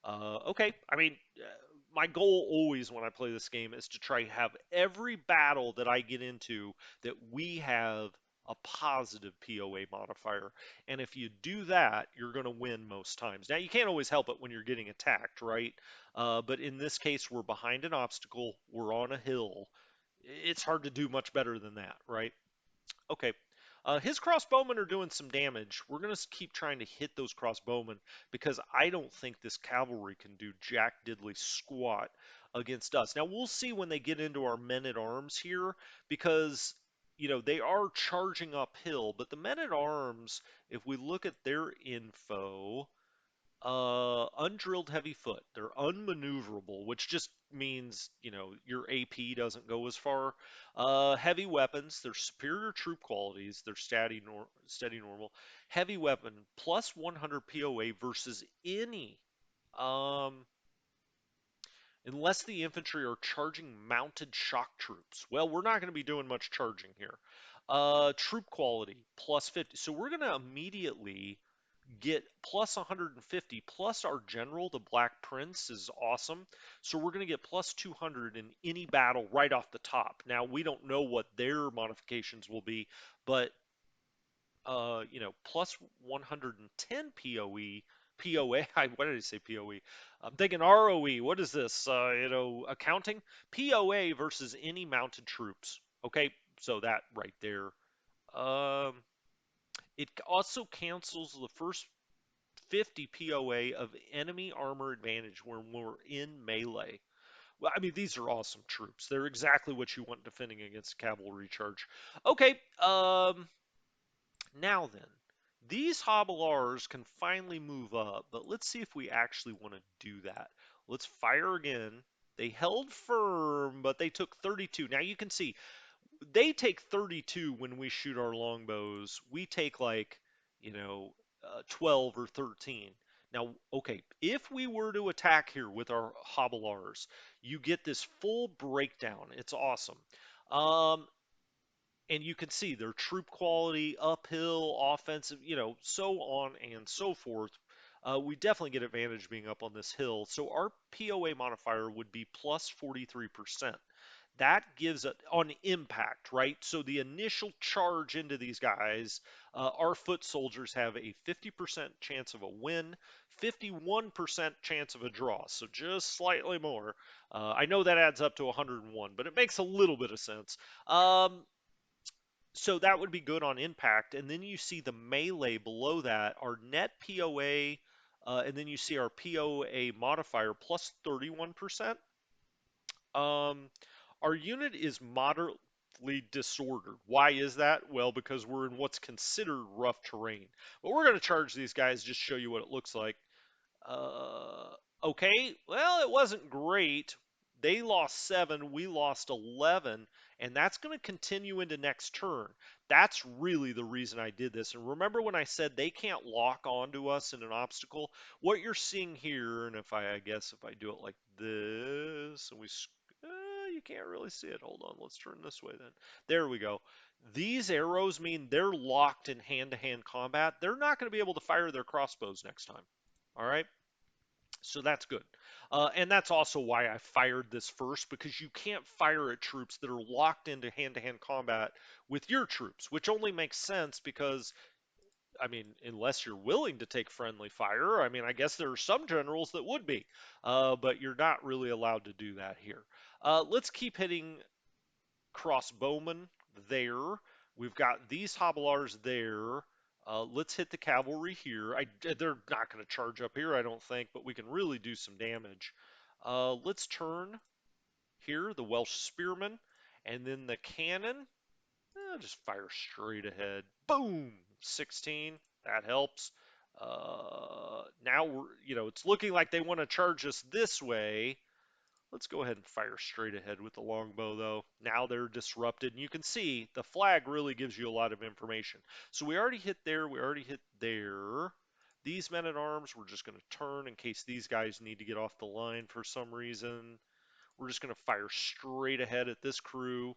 Okay, I mean, my goal always when I play this game is to try have every battle that I get into that we have a positive POA modifier. And if you do that, you're going to win most times. Now, you can't always help it when you're getting attacked, right? But in this case, we're behind an obstacle, we're on a hill. It's hard to do much better than that, right? Okay. His crossbowmen are doing some damage. We're going to keep trying to hit those crossbowmen because I don't think this cavalry can do jack diddly squat against us. Now, we'll see when they get into our men-at-arms here because, they are charging uphill. But the men-at-arms, if we look at their info, undrilled heavy foot. They're unmaneuverable, which just means, your AP doesn't go as far. Heavy weapons. They're superior troop qualities. They're steady normal. Heavy weapon plus 100 POA versus any. Um, Unless the infantry are charging mounted shock troops. Well, we're not going to be doing much charging here. Troop quality plus 50. So we're going to immediately get plus 150 plus our general, the Black Prince, is awesome. So we're going to get plus 200 in any battle right off the top. Now we don't know what their modifications will be, but plus 110 POE, POA. What did I say POE? I'm thinking ROE. What is this? Accounting POA versus any mounted troops. Okay, so that right there. Um, it also cancels the first 50 POA of enemy armor advantage when we're in melee. Well, I mean, these are awesome troops. They're exactly what you want defending against cavalry charge. Okay, now then, these Hobblears can finally move up, but let's see if we actually want to do that. Let's fire again. They held firm, but they took 32. Now you can see they take 32 when we shoot our longbows. We take like, 12 or 13. Now, okay, if we were to attack here with our Hobblears, you get this full breakdown. It's awesome. Um, and you can see their troop quality, uphill, offensive, so on and so forth. We definitely get advantage being up on this hill. So our POA modifier would be plus 43%. That gives it on impact, right? So the initial charge into these guys, our foot soldiers have a 50% chance of a win, 51% chance of a draw. So just slightly more. I know that adds up to 101, but it makes a little bit of sense. So that would be good on impact. And then you see the melee below that, our net POA, and then you see our POA modifier plus 31%. Our unit is moderately disordered. Why is that? Well, because we're in what's considered rough terrain. But we're going to charge these guys, just show you what it looks like. Uh, okay, well, it wasn't great. They lost 7, we lost 11, and that's going to continue into next turn. That's really the reason I did this. And remember when I said they can't lock onto us in an obstacle? What you're seeing here, and I guess if I do it like this, and you can't really see it. Hold on, let's turn this way then. There we go. These arrows mean they're locked in hand-to-hand combat. They're not going to be able to fire their crossbows next time. All right. So that's good. And that's also why I fired this first, because you can't fire at troops that are locked into hand-to-hand combat with your troops, which only makes sense because, I mean, unless you're willing to take friendly fire, I mean, I guess there are some generals that would be, but you're not really allowed to do that here. Let's keep hitting Crossbowman there. We've got these Hobblears there. Let's hit the cavalry here. They're not going to charge up here, I don't think, but we can really do some damage. Let's turn here, the Welsh Spearmen, and then the cannon. Just fire straight ahead. Boom! 16. That helps. Now it's looking like they want to charge us this way. Let's go ahead and fire straight ahead with the longbow, though. Now they're disrupted, and you can see the flag really gives you a lot of information. So we already hit there, we already hit there. These men-at-arms, we're just going to turn in case these guys need to get off the line for some reason. We're just going to fire straight ahead at this crew.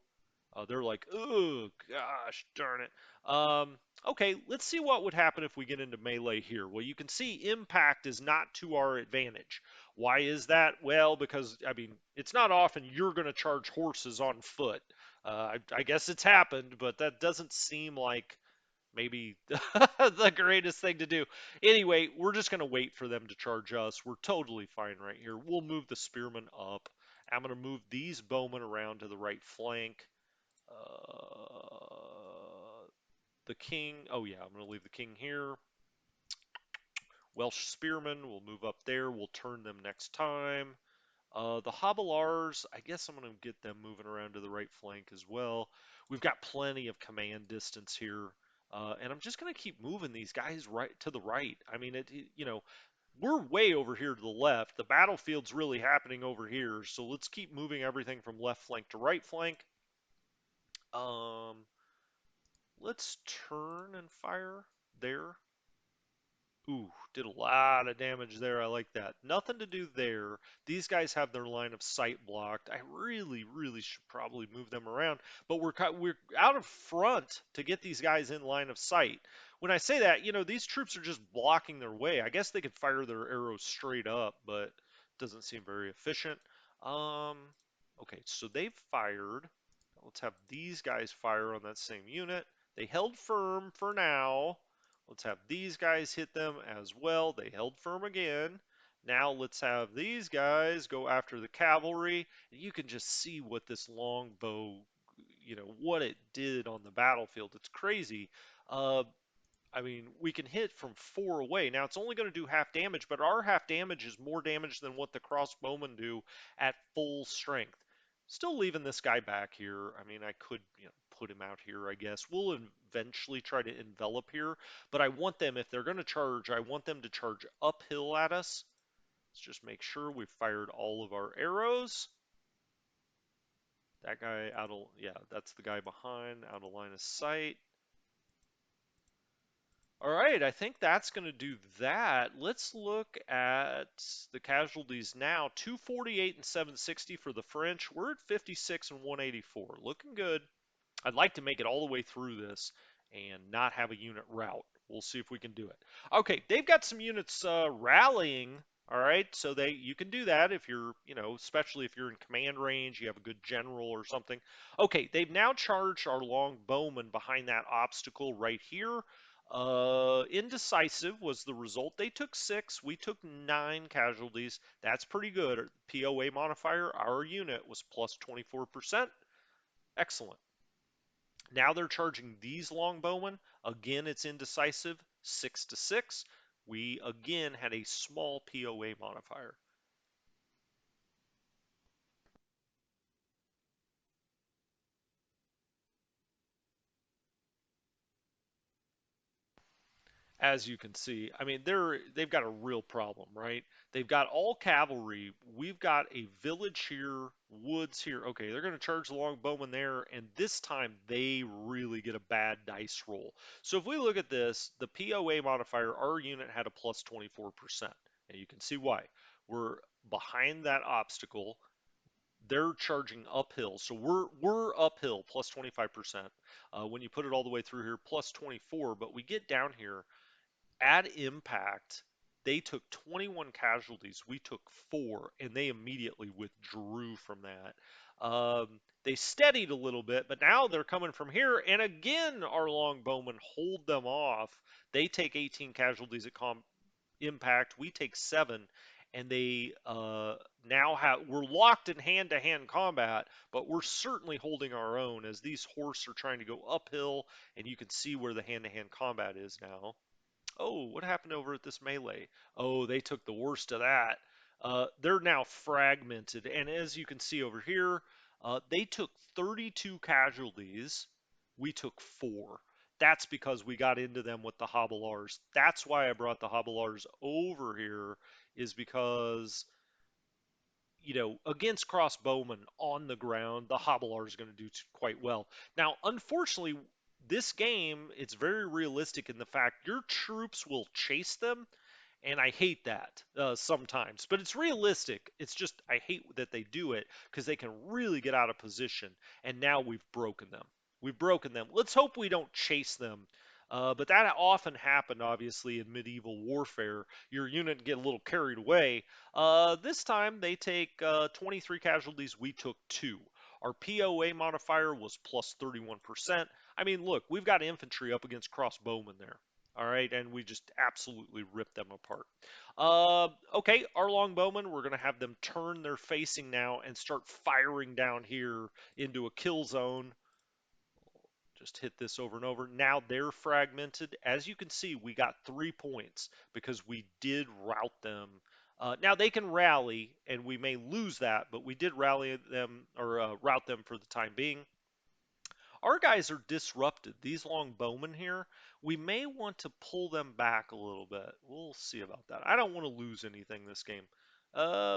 They're like, oh, gosh, darn it. Okay, let's see what would happen if we get into melee here. Well, you can see impact is not to our advantage. Why is that? Well, because, I mean, it's not often you're going to charge horses on foot. I guess it's happened, but that doesn't seem like maybe the greatest thing to do. Anyway, we're just going to wait for them to charge us. We're totally fine right here. We'll move the spearmen up. I'm going to move these bowmen around to the right flank. The king, oh yeah, I'm going to leave the king here. Welsh Spearmen, we'll move up there. We'll turn them next time. The Hobblears, I guess I'm going to get them moving around to the right flank as well. We've got plenty of command distance here. And I'm just going to keep moving these guys right to the right. I mean, we're way over here to the left. The battlefield's really happening over here. So let's keep moving everything from left flank to right flank. Let's turn and fire there. Ooh, did a lot of damage there. I like that. Nothing to do there. These guys have their line of sight blocked. I really, really should probably move them around. But we're out of front to get these guys in line of sight. when I say that, these troops are just blocking their way. I guess they could fire their arrows straight up, but it doesn't seem very efficient. Um, okay, so they've fired. Let's have these guys fire on that same unit. They held firm for now. Let's have these guys hit them as well. They held firm again. Now let's have these guys go after the cavalry. You can just see what this longbow, what it did on the battlefield. It's crazy. Uh, I mean, we can hit from 4 away. Now, it's only going to do half damage, but our half damage is more damage than what the crossbowmen do at full strength. Still leaving this guy back here. I mean, I could, put him out here, I guess. We'll eventually try to envelop here, but I want them, if they're going to charge, I want them to charge uphill at us. Let's just make sure we've fired all of our arrows. That guy out of, yeah, that's the guy behind, out of line of sight. All right, I think that's going to do that. Let's look at the casualties now. 248 and 760 for the French. We're at 56 and 184. Looking good. I'd like to make it all the way through this and not have a unit rout. We'll see if we can do it. Okay, they've got some units rallying. All right, so you can do that if you're, especially if you're in command range, you have a good general or something. Okay, they've now charged our longbowmen behind that obstacle right here. Indecisive was the result. They took 6, we took 9 casualties. That's pretty good. POA modifier, our unit was plus 24%. Excellent. Now they're charging these longbowmen. Again, it's indecisive, 6 to 6. We again had a small POA modifier. As you can see, I mean, they've got a real problem, right? They've got all cavalry. We've got a village here, woods here. Okay, they're going to charge the longbowmen there, and this time they really get a bad dice roll. So if we look at this, the POA modifier, our unit had a plus 24%, and you can see why. We're behind that obstacle. They're charging uphill, so we're uphill plus 25%. When you put it all the way through here, plus 24. But we get down here at impact, they took 21 casualties. We took 4, and they immediately withdrew from that. They steadied a little bit, but now they're coming from here, and again, our longbowmen hold them off. They take 18 casualties at impact. We take 7, and they now we're locked in hand-to-hand combat, but we're certainly holding our own as these horse are trying to go uphill, and you can see where the hand-to-hand combat is now. Oh, what happened over at this melee? Oh, they took the worst of that. They're now fragmented, and as you can see over here, they took 32 casualties. We took 4. That's because we got into them with the Hobilars. That's why I brought the Hobilars over here, is because against crossbowmen on the ground, the Hobilar is going to do quite well. Now, unfortunately, this game, it's very realistic in the fact your troops will chase them, and I hate that sometimes. But it's realistic. It's just I hate that they do it because they can really get out of position, and now we've broken them. We've broken them. Let's hope we don't chase them. But that often happened, obviously, in medieval warfare. Your unit get a little carried away. This time they take 23 casualties. We took 2. Our POA modifier was plus 31%. I mean, look, we've got infantry up against crossbowmen there. All right, and we just absolutely ripped them apart. Okay, our longbowmen, we're going to have them turn their facing now and start firing down here into a kill zone. Just hit this over and over. Now they're fragmented. As you can see, we got 3 points because we did rout them. Now they can rally, and we may lose that, but we did rally them or rout them for the time being. Our guys are disrupted. These long bowmen here, we may want to pull them back a little bit. We'll see about that. I don't want to lose anything this game.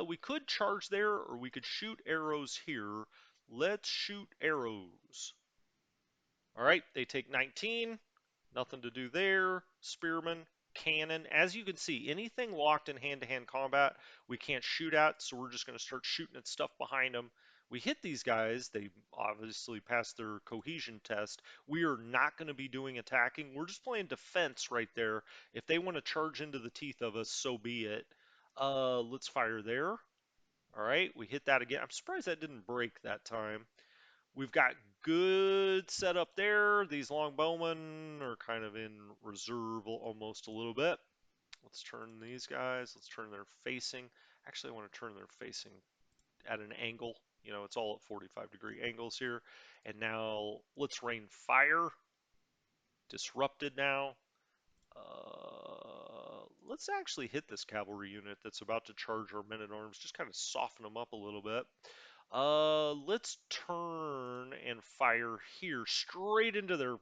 We could charge there, or we could shoot arrows here. Let's shoot arrows. All right, they take 19. Nothing to do there. Spearmen, cannon. As you can see, anything locked in hand-to-hand combat, we can't shoot at, so we're just going to start shooting at stuff behind them. We hit these guys. They obviously passed their cohesion test. We are not going to be doing attacking. We're just playing defense right there. If they want to charge into the teeth of us, so be it. Let's fire there. All right, we hit that again. I'm surprised that didn't break that time. We've got good setup there. These longbowmen are kind of in reserve almost a little bit. Let's turn these guys. Let's turn their facing. Actually, I want to turn their facing at an angle. You know, it's all at 45-degree angles here. And now let's rain fire. Disrupted now. Let's actually hit this cavalry unit that's about to charge our men-at-arms. Just kind of soften them up a little bit. Let's turn and fire here straight into their.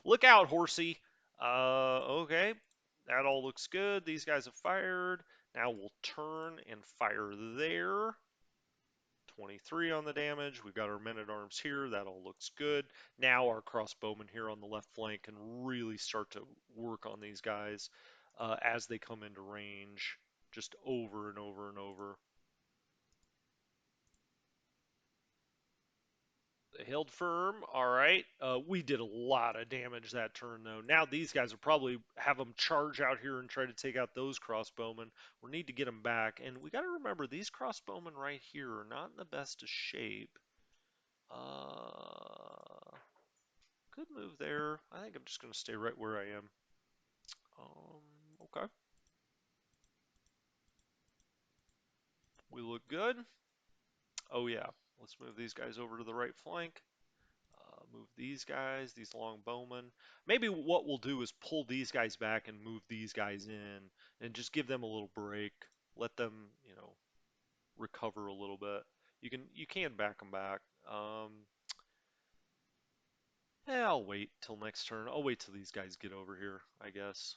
Look out, horsey. Okay, that all looks good. These guys have fired. Now we'll turn and fire there. 23 on the damage. We've got our men-at-arms here. That all looks good. Now our crossbowmen here on the left flank can really start to work on these guys as they come into range, just over and over and over. They held firm. All right. We did a lot of damage that turn, though. Now these guys will probably have them charge out here and try to take out those crossbowmen. We need to get them back. And we got to remember, these crossbowmen right here are not in the best of shape. Good move there. I think I'm just going to stay right where I am. Okay. We look good. Oh, yeah. Let's move these guys over to the right flank. Move these guys, these long bowmen. Maybe what we'll do is pull these guys back and move these guys in and just give them a little break. Let them, recover a little bit. You can back them back. Yeah, I'll wait till next turn. I'll wait till these guys get over here, I guess.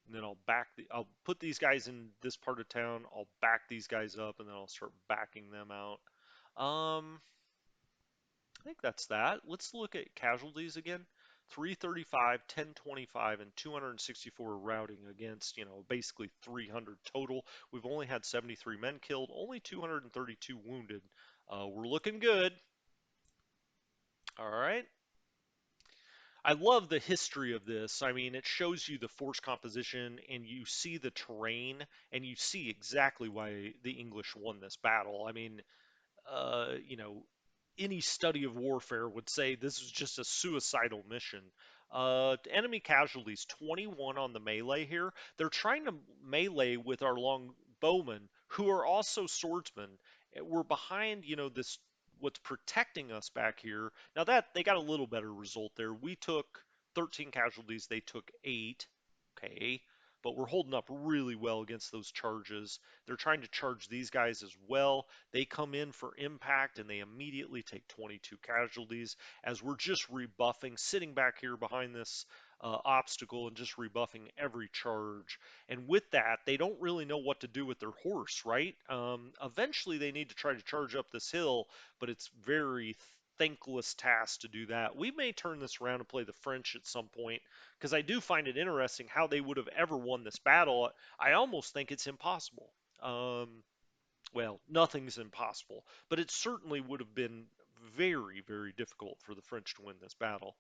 And then I'll put these guys in this part of town. I'll back these guys up, and then I'll start backing them out. I think that's that. Let's look at casualties again. 335, 1025, and 264 routing against, basically 300 total. We've only had 73 men killed, only 232 wounded. We're looking good. All right. I love the history of this. I mean, it shows you the force composition and you see the terrain and you see exactly why the English won this battle. I mean, uh, you know, any study of warfare would say this is just a suicidal mission. Enemy casualties, 21 on the melee here. They're trying to melee with our long bowmen, who are also swordsmen. We're behind, this what's protecting us back here. Now that they got a little better result there. We took 13 casualties, they took 8. Okay, but we're holding up really well against those charges. They're trying to charge these guys as well. They come in for impact and they immediately take 22 casualties as we're just rebuffing, sitting back here behind this obstacle and just rebuffing every charge. And with that, they don't really know what to do with their horse, right? Eventually, they need to try to charge up this hill, but it's very thankless task to do that. We may turn this around and play the French at some point because I do find it interesting how they would have ever won this battle. I almost think it's impossible. Um, well, nothing's impossible, but it certainly would have been very, very difficult for the French to win this battle.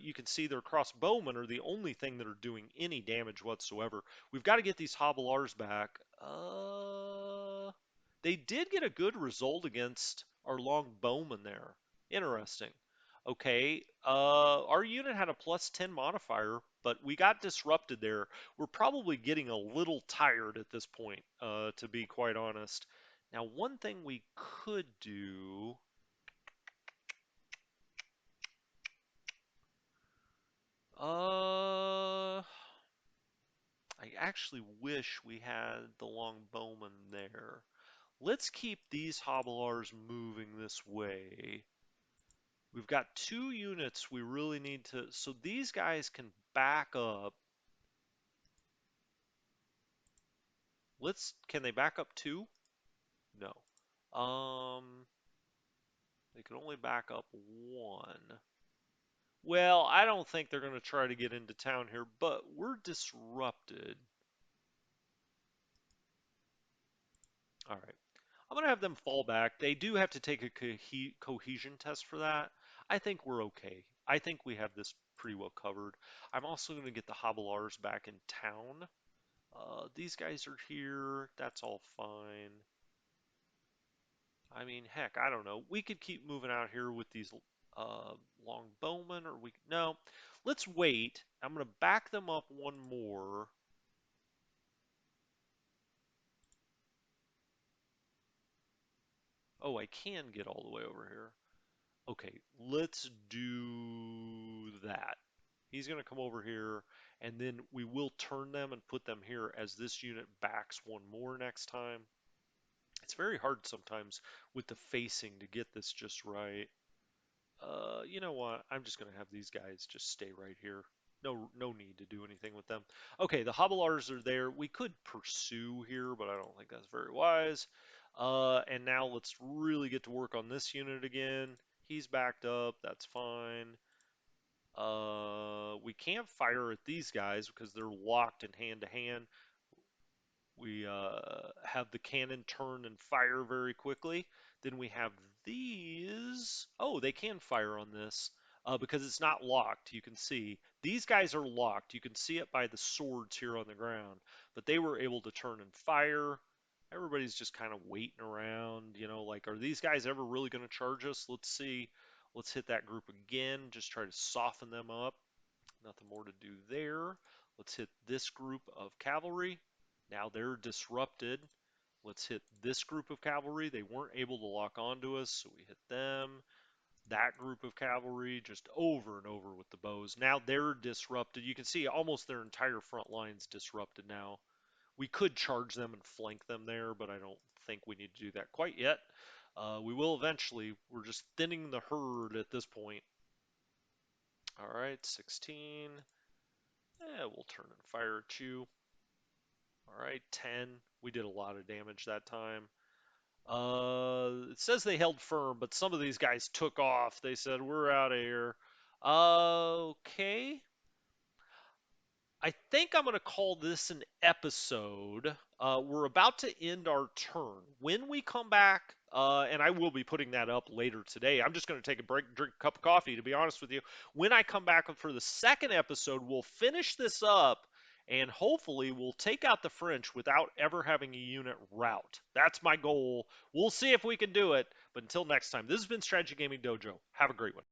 You can see their crossbowmen are the only thing that are doing any damage whatsoever. We've got to get these hobilars back. They did get a good result against our long bowman there. Interesting. Okay, our unit had a +10 modifier, but we got disrupted there. We're probably getting a little tired at this point, to be quite honest. Now, one thing we could do. Uh, I actually wish we had the long bowman there. Let's keep these hobilars moving this way. We've got 2 units we really need to, so these guys can back up. Can they back up 2? No. They can only back up 1. Well, I don't think they're going to try to get into town here, but we're disrupted. All right. I'm going to have them fall back. They do have to take a cohesion test for that. I think we're okay. I think we have this pretty well covered. I'm also going to get the Hobbelars back in town. These guys are here. That's all fine. I mean, heck, I don't know. We could keep moving out here with these Longbowmen, or no. Let's wait. I'm going to back them up one more. Oh, I can get all the way over here. Okay, let's do that. He's going to come over here, and then we will turn them and put them here as this unit backs one more next time. It's very hard sometimes with the facing to get this just right. You know what? I'm just going to have these guys just stay right here. No need to do anything with them. Okay, the Hobbelars are there. We could pursue here, but I don't think that's very wise. And now let's really get to work on this unit again. He's backed up. That's fine. We can't fire at these guys because they're locked in hand to hand. We have the cannon turn and fire very quickly. Then we have these. Oh, they can fire on this because it's not locked. You can see these guys are locked. You can see it by the swords here on the ground. But they were able to turn and fire. Everybody's just kind of waiting around. Like, are these guys ever really going to charge us? Let's see. Let's hit that group again. Just try to soften them up. Nothing more to do there. Let's hit this group of cavalry. Now they're disrupted. Let's hit this group of cavalry. They weren't able to lock onto us, so we hit them. That group of cavalry just over and over with the bows. Now they're disrupted. You can see almost their entire front line's disrupted now. We could charge them and flank them there, but I don't think we need to do that quite yet. We will eventually. We're just thinning the herd at this point. All right, 16. Yeah, we'll turn and fire at you. All right, 10. We did a lot of damage that time. It says they held firm, but some of these guys took off. They said, we're out of here. Okay. I think I'm going to call this an episode. We're about to end our turn. When we come back, and I will be putting that up later today, I'm just going to take a break, drink a cup of coffee, to be honest with you. When I come back for the second episode, we'll finish this up, and hopefully we'll take out the French without ever having a unit rout. That's my goal. We'll see if we can do it. But until next time, this has been Strategy Gaming Dojo. Have a great one.